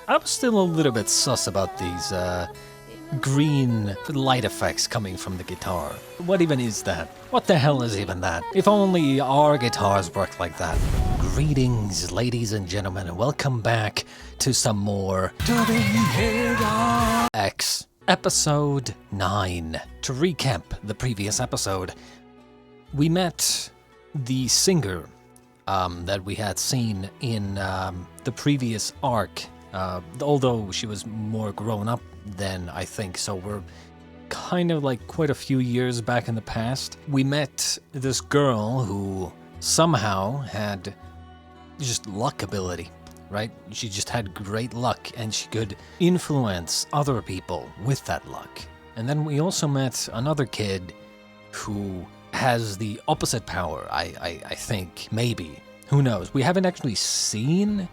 I'm still a little bit sus about these green light effects coming from the guitar. What even is that? What the hell is even that? If only our guitars worked like that. Greetings, ladies and gentlemen, and welcome back to some more X episode 9. To recap the previous episode, we met the singer that we had seen in the previous arc, although she was more grown up then, I think, so we're kind of like quite a few years back in the past. We met this girl who somehow had just luck ability, right? She just had great luck and she could influence other people with that luck. And then we also met another kid who has the opposite power, I think, maybe. Who knows? We haven't actually seen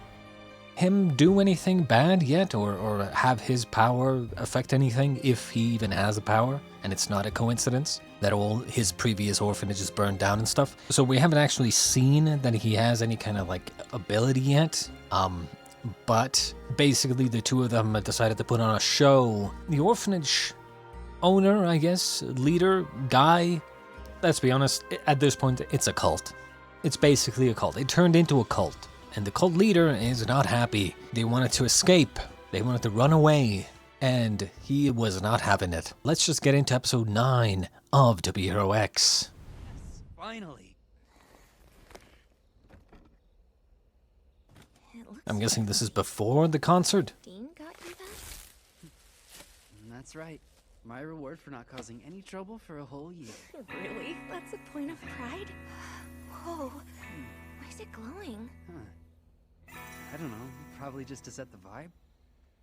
him do anything bad yet, or have his power affect anything, if he even has a power, and it's not a coincidence that all his previous orphanages burned down and stuff. So we haven't actually seen that he has any kind of like ability yet, but basically the two of them decided to put on a show. The orphanage owner, I guess, leader, guy, let's be honest, at this point it's a cult. It's basically a cult. It turned into a cult. And the cult leader is not happy. They wanted to escape. They wanted to run away. And he was not having it. Let's just get into episode 9 of W Hero X. Yes, finally. I'm guessing this is before the concert? Dean got you that? That's right. My reward for not causing any trouble for a whole year. Really? That's a point of pride? Whoa. Why is it glowing? Huh. I don't know, probably just to set the vibe.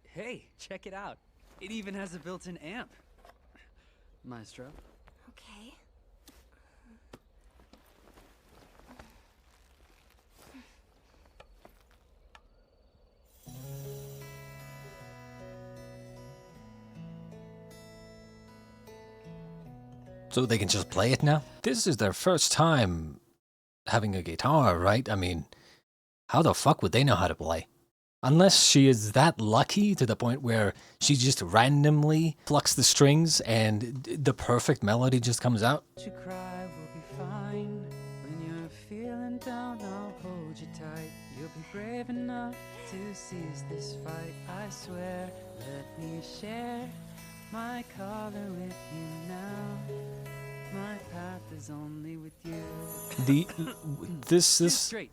Hey, check it out. It even has a built-in amp. Maestro. Okay. So they can just play it now? This is their first time having a guitar, right? I mean, how the fuck would they know how to play? Unless she is that lucky to the point where she just randomly plucks the strings and the perfect melody just comes out. You cry, we'll be fine. When you're feeling down, I'll hold you tight. You'll be brave enough to seize this fight, I swear. Let me share my color with you now. My path is only with you. This Straight.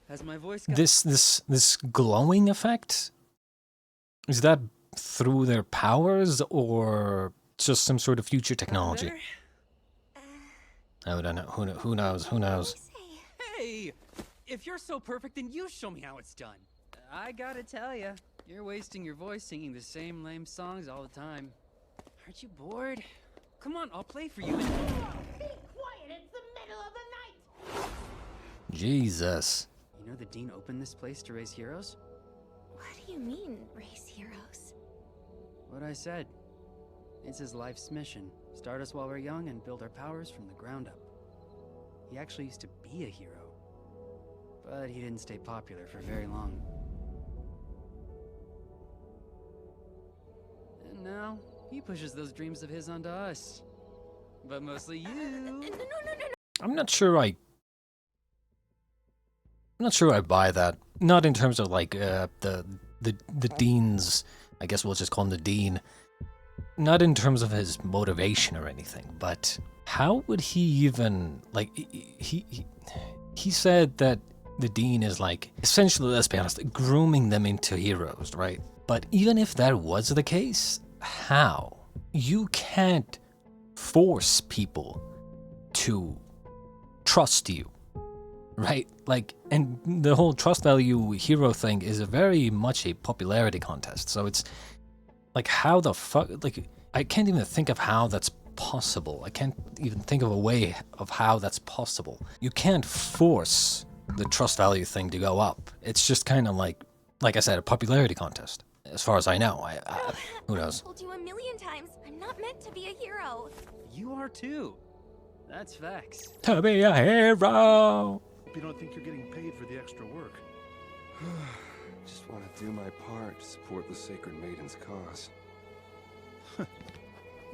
Has my voice got this glowing effect? Is that through their powers or just some sort of future technology? I don't know. Who knows? Who knows? Hey! If you're so perfect, then you show me how it's done. I gotta tell ya, you're wasting your voice singing the same lame songs all the time. Aren't you bored? Come on, I'll play for you. Be quiet! It's the middle of the night! Jesus. You know the Dean opened this place to raise heroes? What do you mean, race heroes? What I said. It's his life's mission. Start us while we're young and build our powers from the ground up. He actually used to be a hero. But he didn't stay popular for very long. And now, he pushes those dreams of his onto us. But mostly you. No. I'm not sure I buy that. Not in terms of like the Dean's, I guess we'll just call him the Dean. Not in terms of his motivation or anything, but how would he even like he said that the Dean is like essentially, let's be honest, grooming them into heroes, right? But even if that was the case, how? You can't force people to trust you. Right? Like, and the whole trust value hero thing is a very much a popularity contest. So it's like, how the fuck, like, I can't even think of how that's possible. I can't even think of a way of how that's possible. You can't force the trust value thing to go up. It's just kind of like I said, a popularity contest. As far as I know, who knows? I told you a million times, I'm not meant to be a hero. You are too. That's facts. To be a hero! You don't think you're getting paid for the extra work? Just want to do my part to support the Sacred Maiden's cause.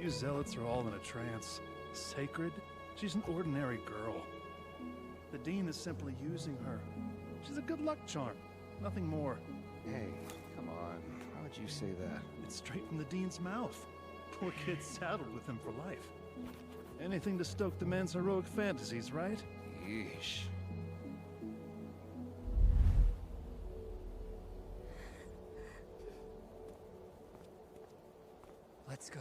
You zealots are all in a trance. Sacred? She's an ordinary girl. The Dean is simply using her. She's a good luck charm, nothing more. Hey, come on. How would you say that? It's straight from the Dean's mouth. Poor kid's saddled with him for life. Anything to stoke the man's heroic fantasies, right? Yeesh. Let's go.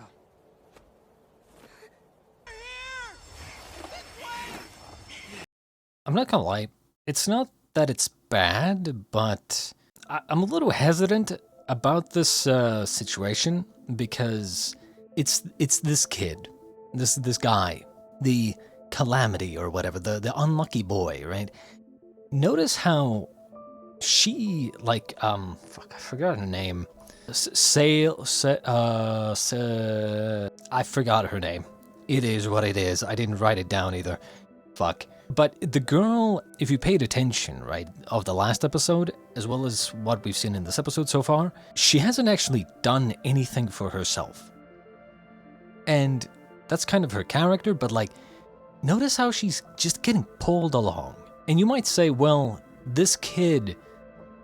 I'm not gonna lie, it's not that it's bad, but I'm a little hesitant about this situation because it's this kid, this guy, the calamity or whatever, the unlucky boy, right? Notice how she fuck, I forgot her name. I forgot her name. It is what it is. I didn't write it down either. Fuck. But the girl, if you paid attention, right, of the last episode, as well as what we've seen in this episode so far, she hasn't actually done anything for herself. And that's kind of her character, but like, notice how she's just getting pulled along. And you might say, well, this kid,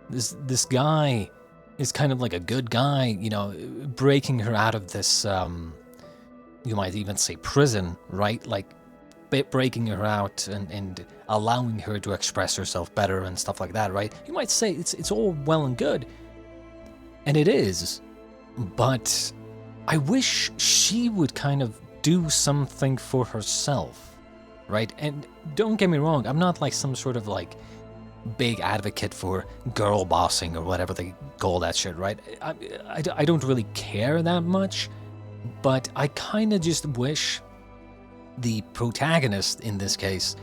this guy is kind of like a good guy, you know, breaking her out of this, you might even say prison, right? Like, breaking her out and allowing her to express herself better and stuff like that, right? You might say it's all well and good, and it is, but I wish she would kind of do something for herself, right? And don't get me wrong, I'm not like some sort of like big advocate for girl bossing or whatever they call that shit, right? I don't really care that much, but I kind of just wish the protagonist in this case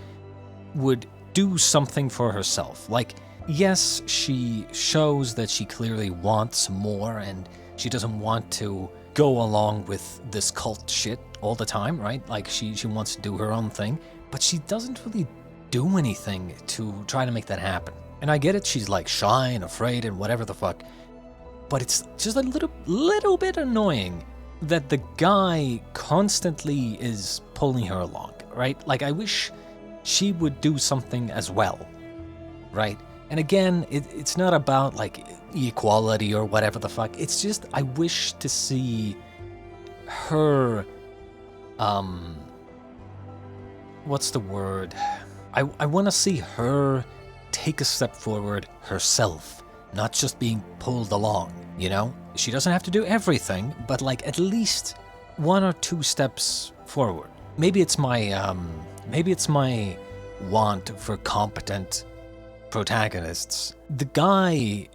would do something for herself. Like, yes, she shows that she clearly wants more and she doesn't want to go along with this cult shit all the time, right? Like, she wants to do her own thing, but she doesn't really do anything to try to make that happen. And I get it, she's like shy and afraid and whatever the fuck, but it's just a little bit annoying that the guy constantly is pulling her along, right? Like, I wish she would do something as well, right? And again, it's not about like equality or whatever the fuck. It's just I wish to see her, what's the word? I want to see her take a step forward herself, not just being pulled along, you know? She doesn't have to do everything, but like at least 1 or 2 steps forward. Maybe it's my want for competent protagonists. The guy,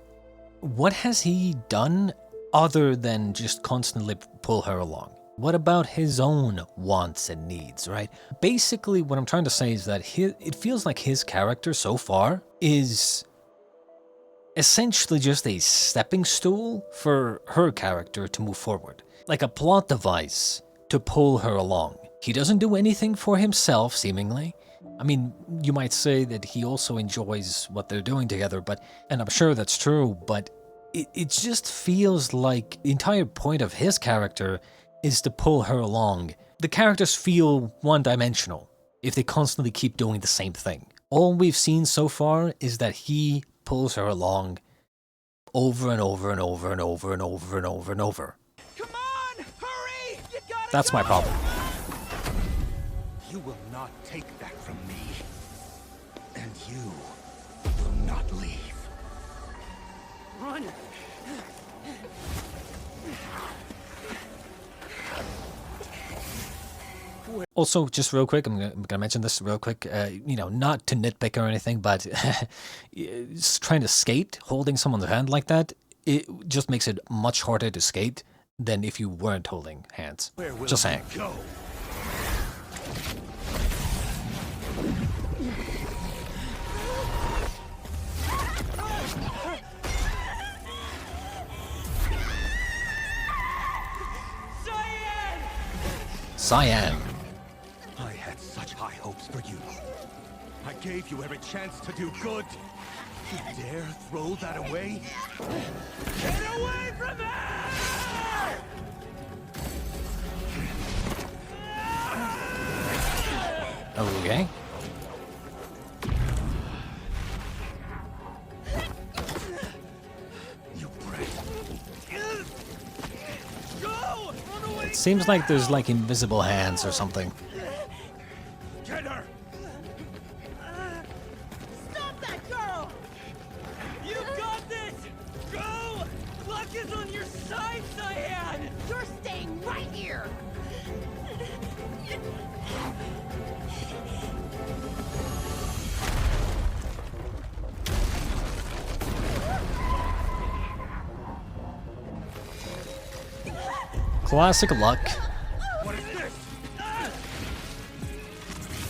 what has he done other than just constantly pull her along? What about his own wants and needs, right? Basically, what I'm trying to say is that it feels like his character so far is essentially just a stepping stool for her character to move forward. Like a plot device to pull her along. He doesn't do anything for himself, seemingly. I mean, you might say that he also enjoys what they're doing together, and I'm sure that's true, but it just feels like the entire point of his character is to pull her along. The characters feel one-dimensional if they constantly keep doing the same thing. All we've seen so far is that he pulls her along over and over and over and over and over and over and over. Come on! Hurry! You gotta That's my problem. You will not take that from me. And you will not leave. Run! Also, just real quick, I'm gonna mention this real quick, you know, not to nitpick or anything, but trying to skate, holding someone's hand like that, it just makes it much harder to skate than if you weren't holding hands. Just saying. Go. Cyan. I had such high hopes for you. I gave you every chance to do good. You dare throw that away? Get away from her! Okay. You brat. Go! Run away! It seems like there's like invisible hands or something. Get her! Stop that girl! You got this! Go! Luck is on your side, Cyan! You're staying right here! Classic luck. What is this?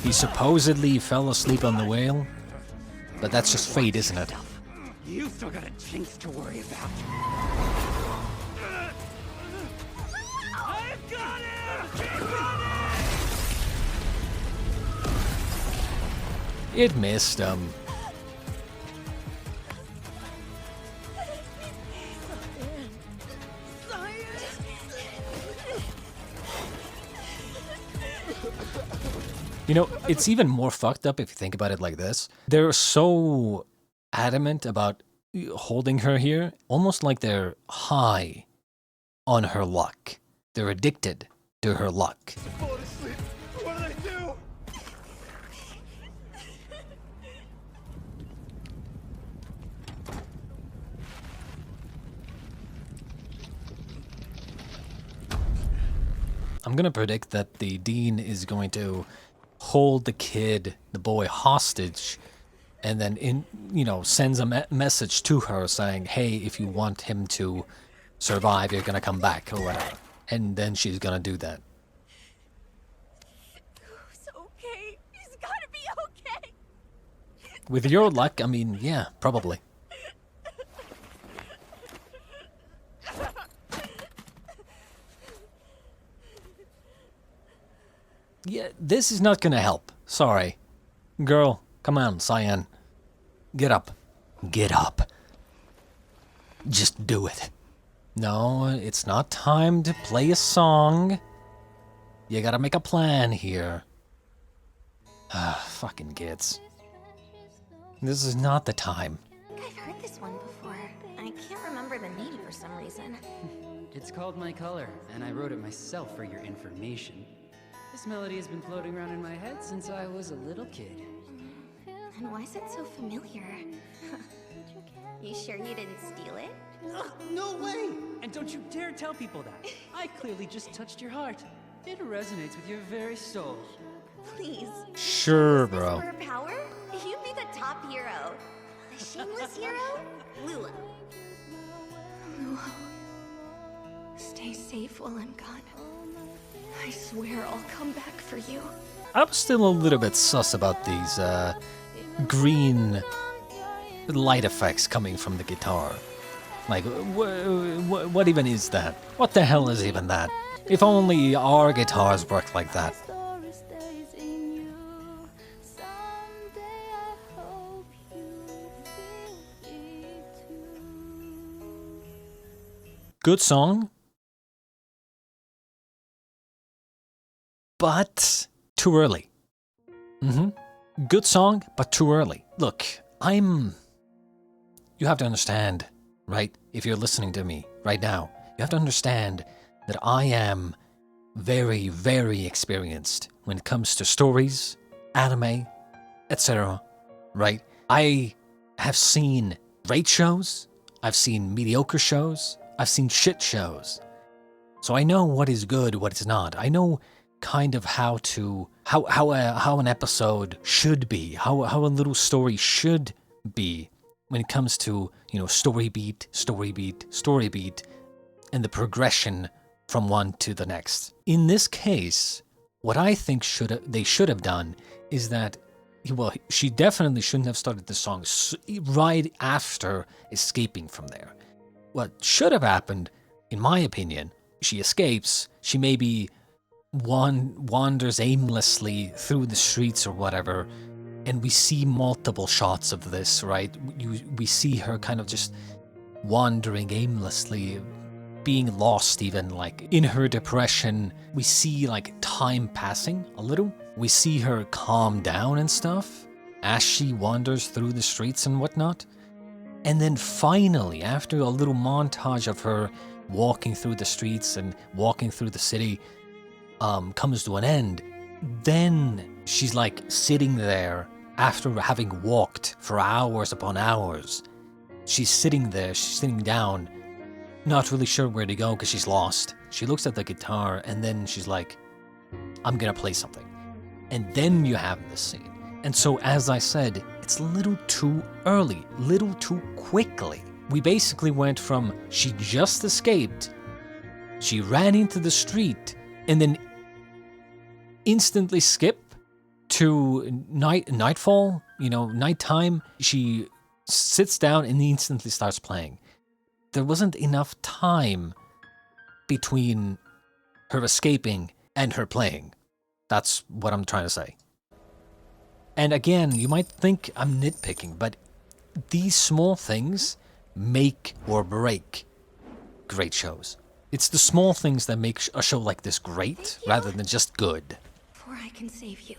He supposedly fell asleep on the whale, but that's just fate, isn't it? You still got a jinx to worry about. I've got him! Keep running! It missed him. You know, it's even more fucked up if you think about it like this. They're so adamant about holding her here, almost like they're high on her luck. They're addicted to her luck. Fall asleep. What do they do? I'm gonna predict that the dean is going to hold the kid, the boy, hostage, and then sends a message to her saying, "Hey, if you want him to survive, you're gonna come back," or whatever. And then she's gonna do that. It's okay. He's gotta be okay. With your luck, I mean, yeah, probably. Yeah, this is not gonna help. Sorry. Girl, come on, Cyan. Get up. Get up. Just do it. No, it's not time to play a song. You gotta make a plan here. Ah, fucking kids. This is not the time. I've heard this one before. I can't remember the name for some reason. It's called My Color, and I wrote it myself for your information. This melody has been floating around in my head since I was a little kid. And why is it so familiar? You sure you didn't steal it? Ugh, no way! And don't you dare tell people that. I clearly just touched your heart. It resonates with your very soul. Please. Sure, Is this bro. for power? You'd be the top hero. The shameless hero? Lula. Lula. Stay safe while I'm gone. I swear I'll come back for you. I'm still a little bit sus about these green light effects coming from the guitar. Like, what even is that? What the hell is even that? If only our guitars worked like that. Good song, but too early. Good song, but too early. Look, you have to understand, right? If you're listening to me right now, you have to understand that I am very, very experienced when it comes to stories, anime, etc., right? I have seen great shows, I've seen mediocre shows, I've seen shit shows. So I know what is good, what is not. I know kind of how an episode should be, how a little story should be when it comes to, story beat, and the progression from one to the next. In this case, what I think they should have done is that, well, she definitely shouldn't have started the song right after escaping from there. What should have happened, in my opinion, she escapes, she maybe wanders aimlessly through the streets or whatever, And we see multiple shots of this, right? We see her kind of just wandering aimlessly, being lost even, like, in her depression. We see, like, time passing a little. We see her calm down and stuff as she wanders through the streets and whatnot. And then finally, after a little montage of her walking through the streets and walking through the city comes to an end, then she's like sitting there after having walked for hours upon hours. She's sitting there, she's sitting down, not really sure where to go because she's lost. She looks at the guitar and then she's like, I'm gonna play something. And then you have this scene. And so, as I said, it's a little too early, little too quickly. We basically went from she just escaped, she ran into the street, and then instantly skip to nightfall, nighttime. She sits down and instantly starts playing. There wasn't enough time between her escaping and her playing. That's what I'm trying to say. And again, you might think I'm nitpicking, but these small things make or break great shows. It's the small things that make a show like this great, rather than just good. Before I can save you,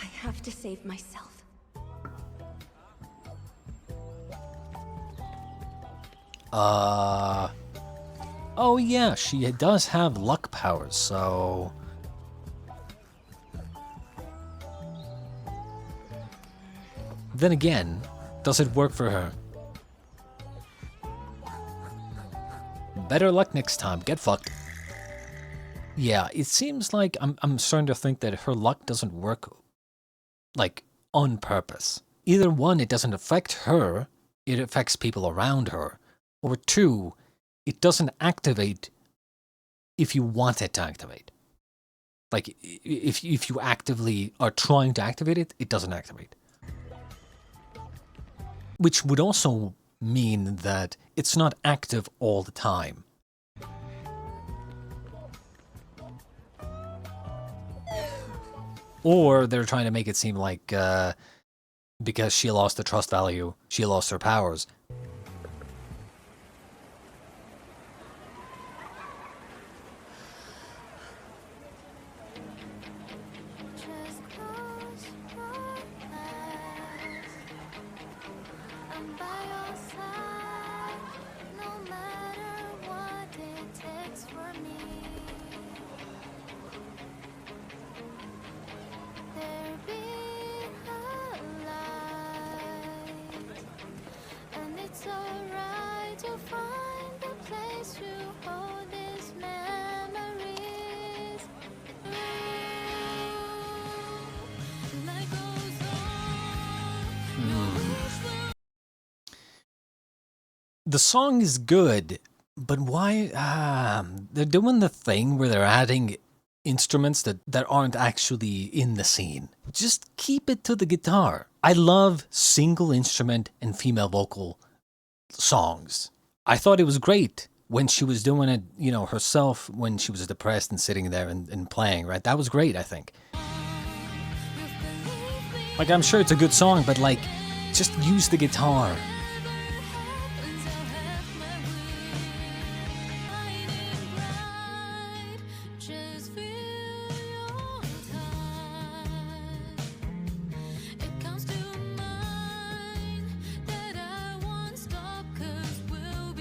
I have to save myself. Oh yeah, she does have luck powers, so... Then again, does it work for her? Better luck next time, get fucked. Yeah, it seems like I'm starting to think that her luck doesn't work, like, on purpose. Either one, it doesn't affect her, it affects people around her. Or two, it doesn't activate if you want it to activate. Like, if you actively are trying to activate it, it doesn't activate. Which would also mean that it's not active all the time. Or they're trying to make it seem like because she lost the trust value, she lost her powers. The song is good, but why? They're doing the thing where they're adding instruments that aren't actually in the scene. Just keep it to the guitar. I love single instrument and female vocal songs. I thought it was great when she was doing it, herself, when she was depressed and sitting there and playing, right? That was great, I think. Like, I'm sure it's a good song, but, like, just use the guitar.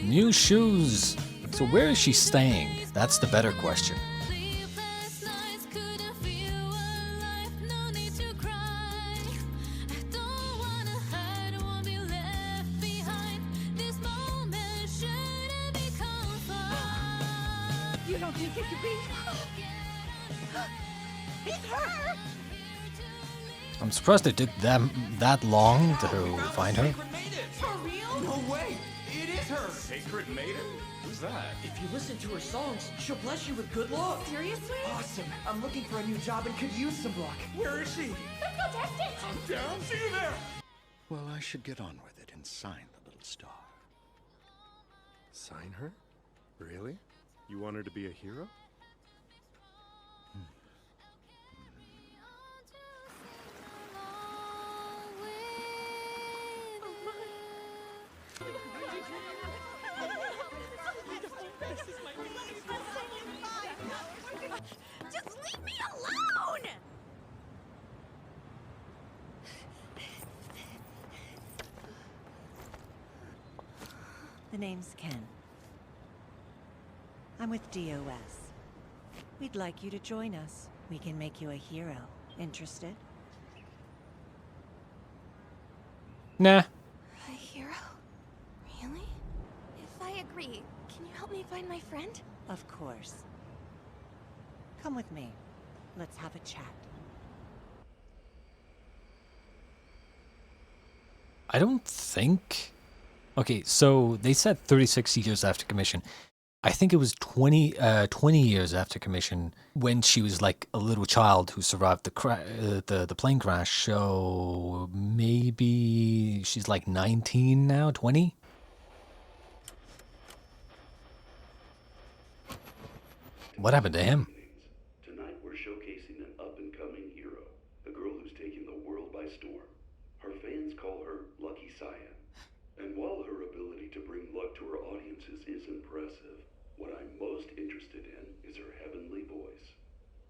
New shoes. So where is she staying? That's the better question. You don't think it could be? It's her! I'm surprised it took them that long to find her. For real? No way! It is her! Sacred Maiden? Who's that? If you listen to her songs, she'll bless you with good luck. Seriously? Awesome. I'm looking for a new job and could use some luck. Where is she? Let's go test it! I'm down. See you there! Well, I should get on with it and sign the little star. Sign her? Really? You want her to be a hero? The name's Ken. I'm with DOS. We'd like you to join us. We can make you a hero. Interested? Nah. A hero? Really? If I agree, can you help me find my friend? Of course. Come with me. Let's have a chat. I don't think... Okay, so they said 36 years after commission. I think it was 20 years after commission when she was like a little child who survived the plane crash. So maybe she's like 19 now, 20? What happened to him? Tonight we're showcasing an up-and-coming hero, a girl who's taking the world by storm. Her fans call her Lucky Cyan. And while her ability to bring luck to her audiences is impressive, what I'm most interested in is her heavenly voice.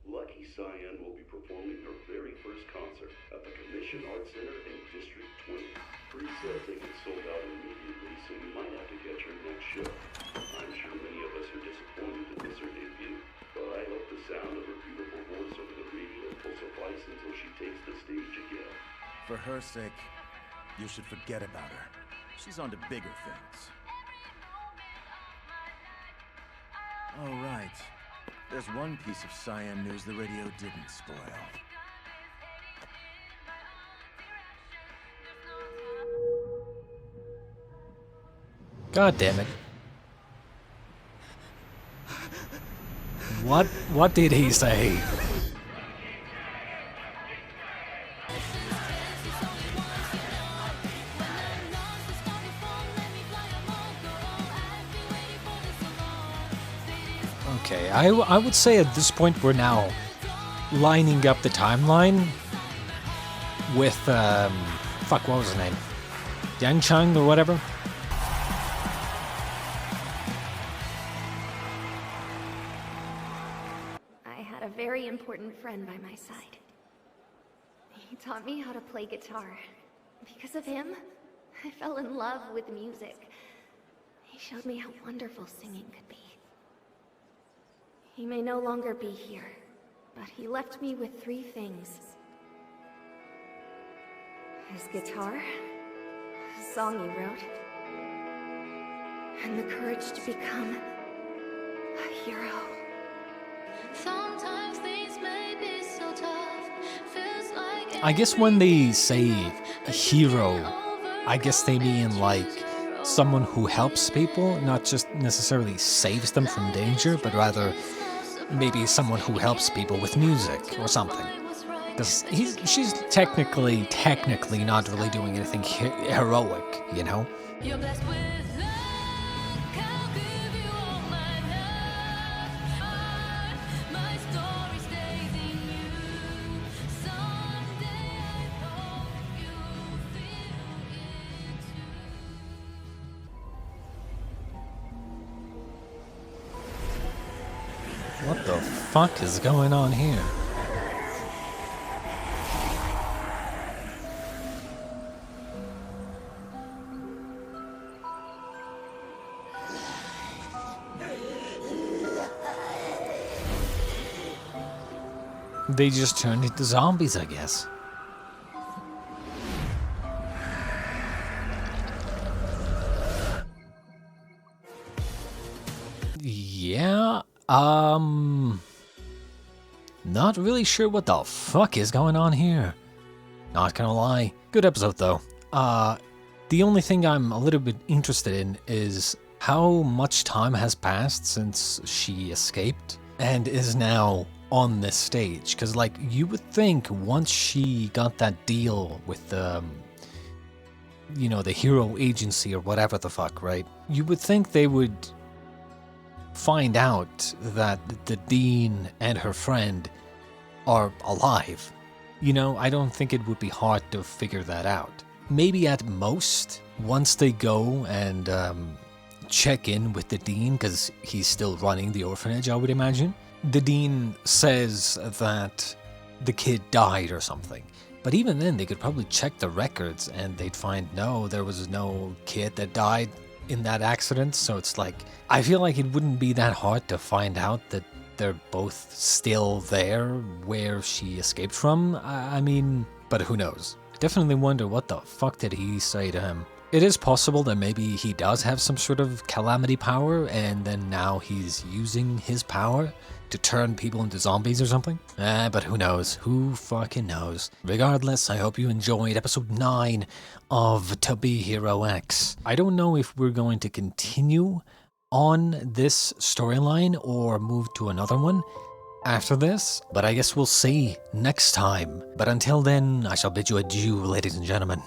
Lucky Cyan will be performing her very first concert at the Commission Arts Center in District 20. Pre-sale tickets sold out immediately, so we might have to catch her next show. I'm sure many of us are disappointed to miss her debut, but I hope the sound of her beautiful voice over the radio will suffice until she takes the stage again. For her sake, you should forget about her. She's on to bigger things. Oh, right. There's one piece of Cyan news the radio didn't spoil. God damn it. What did he say? Okay, I would say at this point we're now lining up the timeline with, fuck, what was his name? Yang Chang or whatever? I had a very important friend by my side. He taught me how to play guitar. Because of him, I fell in love with music. He showed me how wonderful singing could be. He may no longer be here, but he left me with 3 things. His guitar, a song he wrote, and the courage to become a hero. Sometimes things may be so tough. Feels like I guess when they say a hero, I guess they mean like someone who helps people, not just necessarily saves them from danger, but rather maybe someone who helps people with music or something. Because she's technically not really doing anything heroic, you know? you're blessed with luck. I'll give you all my love. My story stays in you. Someday I hope you feel it too. What the fuck is going on here? They just turned into zombies, I guess. Yeah, not really sure what the fuck is going on here. Not gonna lie. Good episode, though. The only thing I'm a little bit interested in is how much time has passed since she escaped and is now on this stage. Because, like, you would think once she got that deal with the, you know, the hero agency or whatever the fuck, right? You would think they would find out that the dean and her friend are alive. You know, I don't think it would be hard to figure that out. Maybe at most, once they go and check in with the dean, because he's still running the orphanage, I would imagine. The dean says that the kid died or something. But even then, they could probably check the records and they'd find, no, there was no kid that died. in that accident, so it's like, I feel like it wouldn't be that hard to find out that they're both still there where she escaped from. I mean, but who knows? Definitely wonder what the fuck did he say to him. It is possible that maybe he does have some sort of calamity power, and then now he's using his power to turn people into zombies or something. But who knows? Who fucking knows? Regardless, I hope you enjoyed episode 9 of To Be Hero X. I don't know if we're going to continue on this storyline or move to another one after this, but I guess we'll see next time. But until then, I shall bid you adieu, ladies and gentlemen.